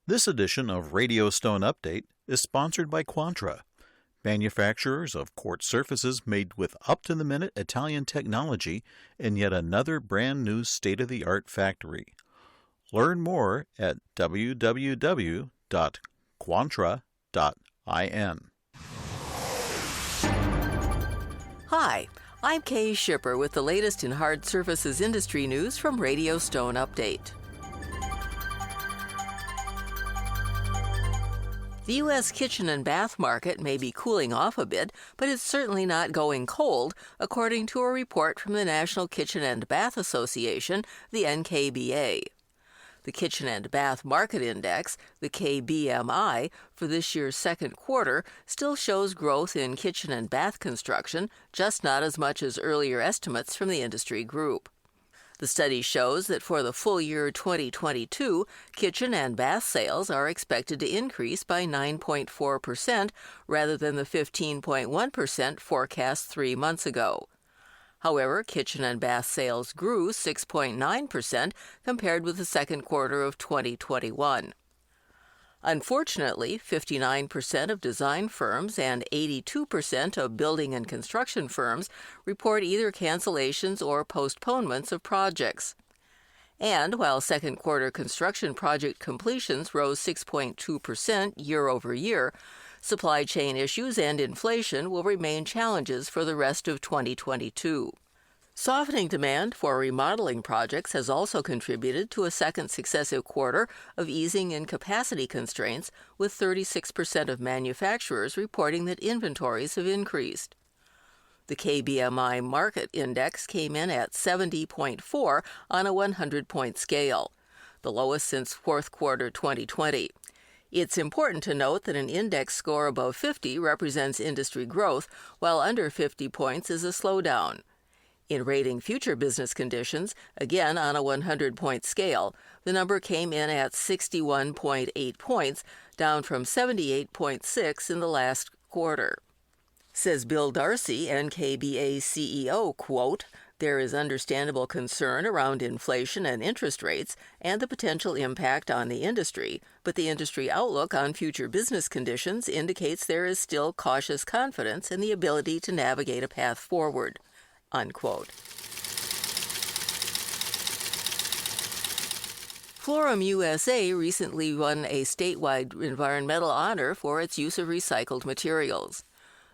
This edition of Radio Stone Update is sponsored by Quantra, manufacturers of quartz surfaces made with up-to-the-minute Italian technology in yet another brand-new state-of-the-art factory. Learn more at www.quantra.in. Hi, I'm Kay Shipper with the latest in hard surfaces industry news from Radio Stone Update. The U.S. kitchen and bath market may be cooling off a bit, but it's certainly not going cold, according to a report from the National Kitchen and Bath Association, the NKBA. The Kitchen and Bath Market Index, the KBMI, for this year's second quarter still shows growth in kitchen and bath construction, just not as much as earlier estimates from the industry group. The study shows that for the full year 2022, kitchen and bath sales are expected to increase by 9.4% rather than the 15.1% forecast 3 months ago. However, kitchen and bath sales grew 6.9% compared with the second quarter of 2021. Unfortunately, 59% of design firms and 82% of building and construction firms report either cancellations or postponements of projects. And while second quarter construction project completions rose 6.2% year over year, supply chain issues and inflation will remain challenges for the rest of 2022. Softening demand for remodeling projects has also contributed to a second successive quarter of easing in capacity constraints, with 36% of manufacturers reporting that inventories have increased. The KBMI market index came in at 70.4 on a 100-point scale, the lowest since fourth quarter 2020. It's important to note that an index score above 50 represents industry growth, while under 50 points is a slowdown. In rating future business conditions, again on a 100-point scale, the number came in at 61.8 points, down from 78.6 in the last quarter. Says Bill Darcy, NKBA CEO, quote, "There is understandable concern around inflation and interest rates and the potential impact on the industry, but the industry outlook on future business conditions indicates there is still cautious confidence in the ability to navigate a path forward." Unquote. Florim USA recently won a statewide environmental honor for its use of recycled materials.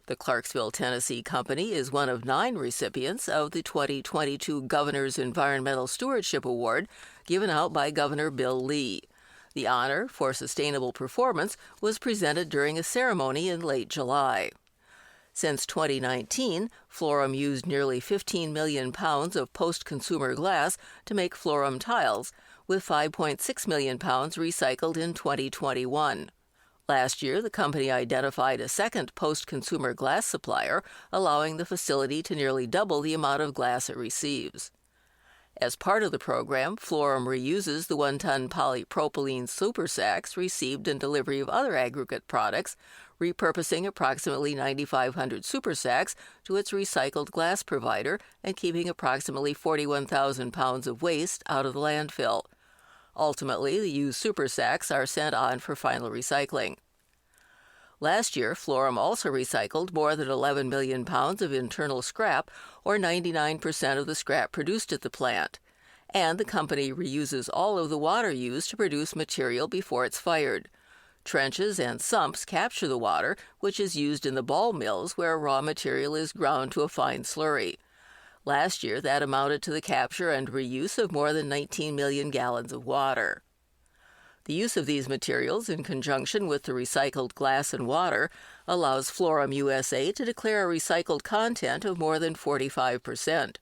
The Clarksville, Tennessee company is one of 9 recipients of the 2022 Governor's Environmental Stewardship Award given out by Governor Bill Lee. The honor for sustainable performance was presented during a ceremony in late July. Since 2019, Florim used nearly 15 million pounds of post-consumer glass to make Florim tiles, with 5.6 million pounds recycled in 2021. Last year, the company identified a second post-consumer glass supplier, allowing the facility to nearly double the amount of glass it receives. As part of the program, Florim reuses the 1-ton polypropylene super sacks received in delivery of other aggregate products, repurposing approximately 9,500 super sacks to its recycled glass provider and keeping approximately 41,000 pounds of waste out of the landfill. Ultimately, the used super sacks are sent on for final recycling. Last year, Florim also recycled more than 11 million pounds of internal scrap, or 99% of the scrap produced at the plant. And the company reuses all of the water used to produce material before it's fired. Trenches and sumps capture the water, which is used in the ball mills where raw material is ground to a fine slurry. Last year, that amounted to the capture and reuse of more than 19 million gallons of water. The use of these materials in conjunction with the recycled glass and water allows Florim USA to declare a recycled content of more than 45%.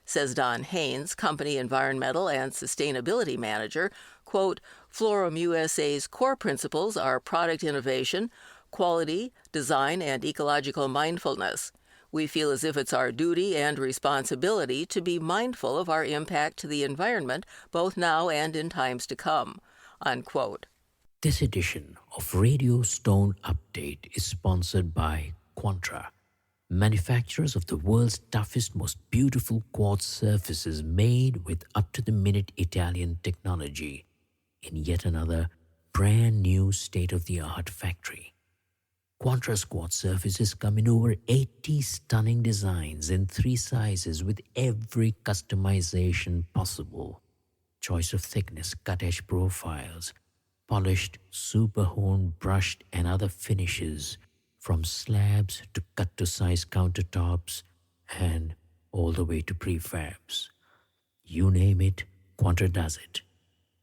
Says Don Haynes, company environmental and sustainability manager, quote, "Florim USA's core principles are product innovation, quality, design, and ecological mindfulness. We feel as if it's our duty and responsibility to be mindful of our impact to the environment both now and in times to come." Unquote. This edition of Radio Stone Update is sponsored by Quantra, manufacturers of the world's toughest, most beautiful quartz surfaces made with up-to-the-minute Italian technology in yet another brand new state-of-the-art factory. Quantra's quartz surfaces come in over 80 stunning designs in 3 sizes with every customization possible. Choice of thickness, cut-edge profiles, polished, super-honed, brushed and other finishes, from slabs to cut-to-size countertops and all the way to prefabs. You name it, Quantra does it.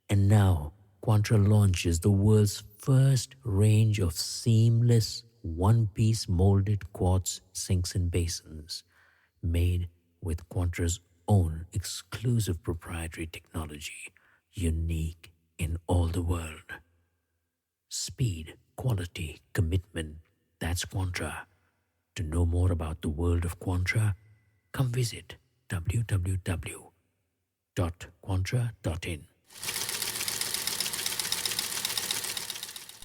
And now, Quantra launches the world's first range of seamless, one-piece molded quartz sinks and basins, made with Quantra's own exclusive proprietary technology, unique in all the world. Speed, quality, commitment, that's Quantra. To know more about the world of Quantra, come visit www.quantra.in.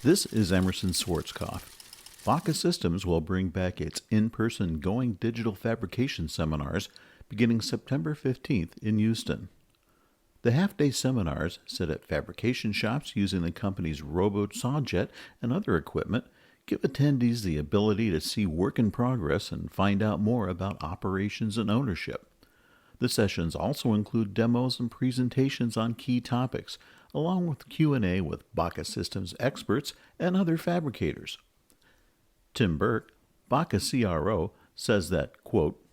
This is Emerson Schwarzkopf. BACA Systems will bring back its in-person Going Digital Fabrication seminars beginning September 15th in Houston. The half-day seminars, set at fabrication shops using the company's robot sawjet and other equipment, give attendees the ability to see work in progress and find out more about operations and ownership. The sessions also include demos and presentations on key topics, along with Q&A with BACA Systems experts and other fabricators. Tim Burke, BACA CRO, says that, quote,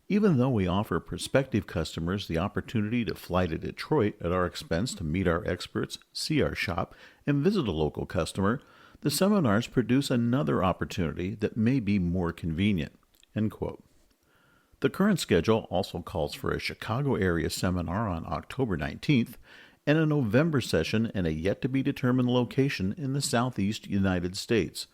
"Even though we offer prospective customers the opportunity to fly to Detroit at our expense to meet our experts, see our shop, and visit a local customer, the seminars produce another opportunity that may be more convenient." End quote. The current schedule also calls for a Chicago area seminar on October 19th and a November session in a yet-to-be-determined location in the southeast United States.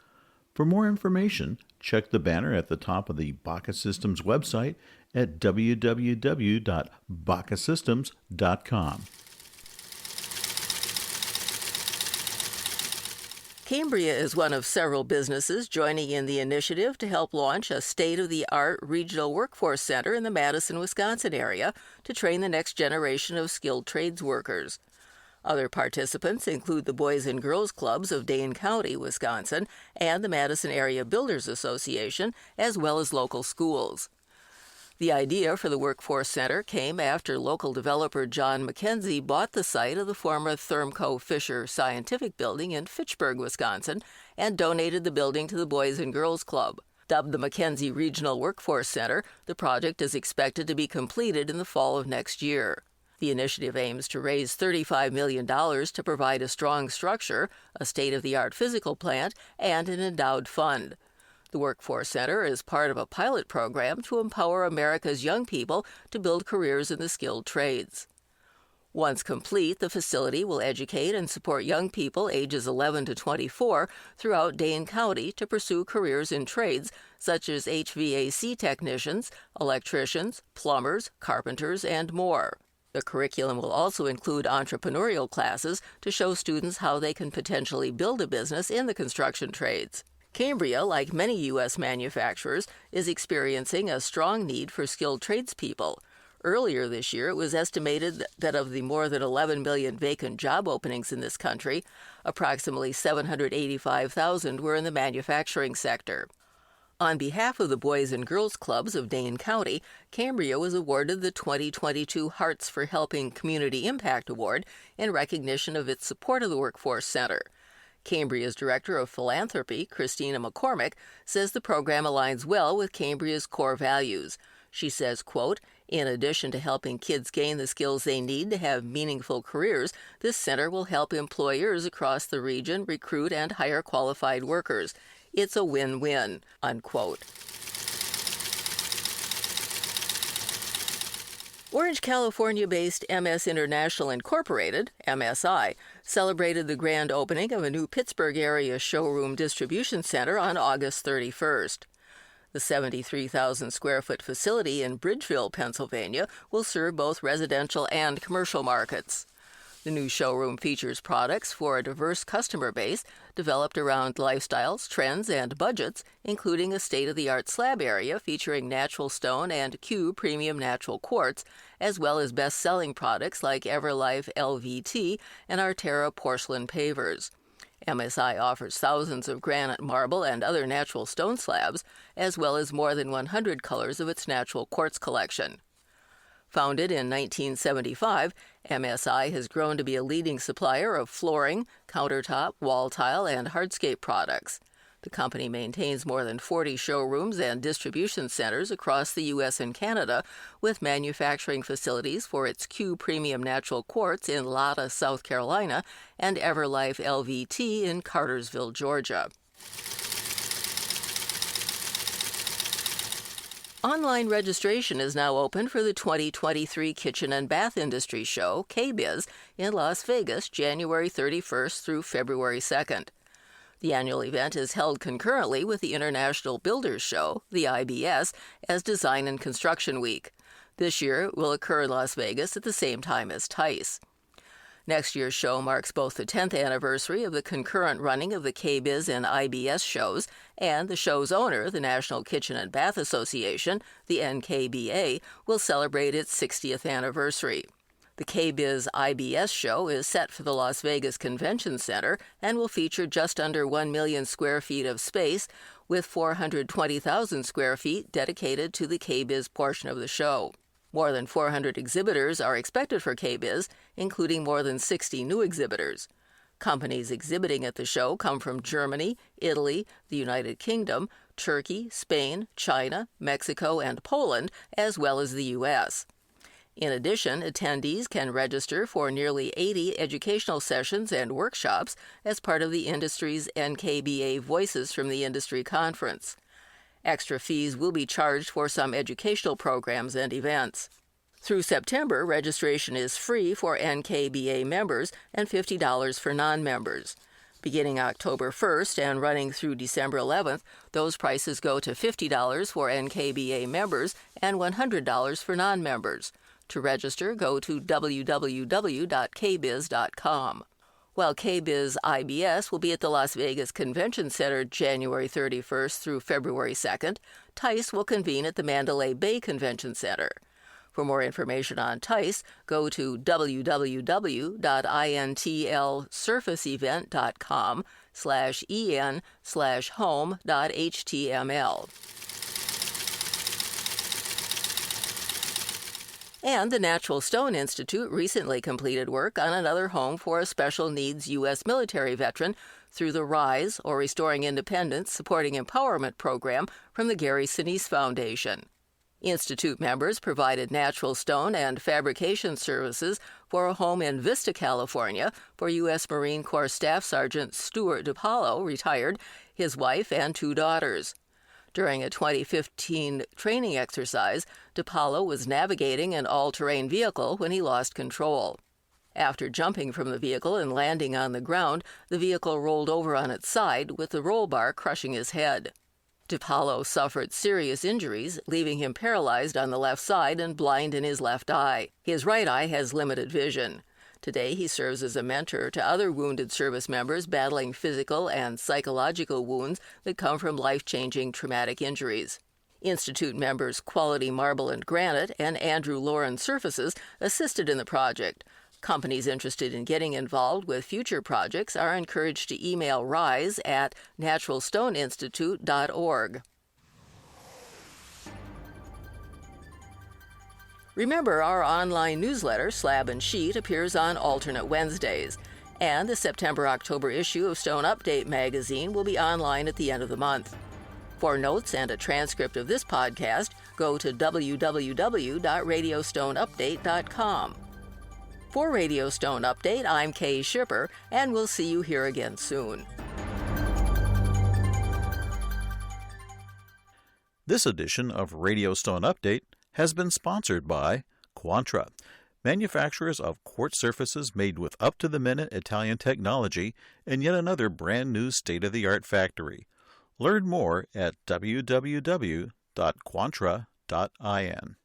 For more information, check the banner at the top of the BACA Systems website at www.bacasystems.com. Cambria is one of several businesses joining in the initiative to help launch a state-of-the-art regional workforce center in the Madison, Wisconsin area to train the next generation of skilled trades workers. Other participants include the Boys and Girls Clubs of Dane County, Wisconsin, and the Madison Area Builders Association, as well as local schools. The idea for the Workforce Center came after local developer John McKenzie bought the site of the former Thermco Fisher Scientific Building in Fitchburg, Wisconsin, and donated the building to the Boys and Girls Club. Dubbed the McKenzie Regional Workforce Center, the project is expected to be completed in the fall of next year. The initiative aims to raise $35 million to provide a strong structure, a state-of-the-art physical plant, and an endowed fund. The Workforce Center is part of a pilot program to empower America's young people to build careers in the skilled trades. Once complete, the facility will educate and support young people ages 11 to 24 throughout Dane County to pursue careers in trades such as HVAC technicians, electricians, plumbers, carpenters, and more. The curriculum will also include entrepreneurial classes to show students how they can potentially build a business in the construction trades. Cambria, like many U.S. manufacturers, is experiencing a strong need for skilled tradespeople. Earlier this year, it was estimated that of the more than 11 million vacant job openings in this country, approximately 785,000 were in the manufacturing sector. On behalf of the Boys and Girls Clubs of Dane County, Cambria was awarded the 2022 Hearts for Helping Community Impact Award in recognition of its support of the Workforce Center. Cambria's Director of Philanthropy, Christina McCormick, says the program aligns well with Cambria's core values. She says, quote, "In addition to helping kids gain the skills they need to have meaningful careers, this center will help employers across the region recruit and hire qualified workers. It's a win-win," unquote. Orange, California-based MS International Incorporated, MSI, celebrated the grand opening of a new Pittsburgh-Area showroom distribution center on August 31st. The 73,000-square-foot facility in Bridgeville, Pennsylvania, will serve both residential and commercial markets. The new showroom features products for a diverse customer base developed around lifestyles, trends, and budgets, including a state-of-the-art slab area featuring natural stone and Q premium natural quartz, as well as best-selling products like Everlife LVT and Arterra porcelain pavers. MSI offers thousands of granite, marble, and other natural stone slabs, as well as more than 100 colors of its natural quartz collection. Founded in 1975, MSI has grown to be a leading supplier of flooring, countertop, wall tile, and hardscape products. The company maintains more than 40 showrooms and distribution centers across the U.S. and Canada, with manufacturing facilities for its Q Premium Natural Quartz in Latta, South Carolina, and Everlife LVT in Cartersville, Georgia. Online registration is now open for the 2023 Kitchen and Bath Industry Show, KBIS, in Las Vegas, January 31st through February 2nd. The annual event is held concurrently with the International Builders Show, the IBS, as Design and Construction Week. This year it will occur in Las Vegas at the same time as TICE. Next year's show marks both the 10th anniversary of the concurrent running of the KBIS and IBS shows, and the show's owner, the National Kitchen and Bath Association, the NKBA, will celebrate its 60th anniversary. The KBIS IBS show is set for the Las Vegas Convention Center and will feature just under 1 million square feet of space, with 420,000 square feet dedicated to the KBIS portion of the show. More than 400 exhibitors are expected for KBIS, including more than 60 new exhibitors. Companies exhibiting at the show come from Germany, Italy, the United Kingdom, Turkey, Spain, China, Mexico, and Poland, as well as the U.S. In addition, attendees can register for nearly 80 educational sessions and workshops as part of the industry's NKBA Voices from the Industry Conference. Extra fees will be charged for some educational programs and events. Through September, registration is free for NKBA members and $50 for non-members. Beginning October 1st and running through December 11th, those prices go to $50 for NKBA members and $100 for non-members. To register, go to www.kbiz.com. While KBIS IBS will be at the Las Vegas Convention Center January 31st through February 2nd, TICE will convene at the Mandalay Bay Convention Center. For more information on TICE, go to www.intlsurfacevent.com/en/home.html. And the Natural Stone Institute recently completed work on another home for a special needs U.S. military veteran through the RISE, or Restoring Independence, Supporting Empowerment program from the Gary Sinise Foundation. Institute members provided natural stone and fabrication services for a home in Vista, California, for U.S. Marine Corps Staff Sergeant Stuart DiPaolo, retired, his wife, and 2 daughters. During a 2015 training exercise, DiPaolo was navigating an all-terrain vehicle when he lost control. After jumping from the vehicle and landing on the ground, the vehicle rolled over on its side, with the roll bar crushing his head. DiPaolo suffered serious injuries, leaving him paralyzed on the left side and blind in his left eye. His right eye has limited vision. Today, he serves as a mentor to other wounded service members battling physical and psychological wounds that come from life-changing traumatic injuries. Institute members Quality Marble and Granite and Andrew Lauren Surfaces assisted in the project. Companies interested in getting involved with future projects are encouraged to email RISE at naturalstoneinstitute.org. Remember, our online newsletter, Slab and Sheet, appears on alternate Wednesdays, and the September-October issue of Stone Update magazine will be online at the end of the month. For notes and a transcript of this podcast, go to www.radiostoneupdate.com. For Radio Stone Update, I'm Kay Shipper, and we'll see you here again soon. This edition of Radio Stone Update has been sponsored by Quantra, manufacturers of quartz surfaces made with up-to-the-minute Italian technology and yet another brand-new state-of-the-art factory. Learn more at www.quantra.in.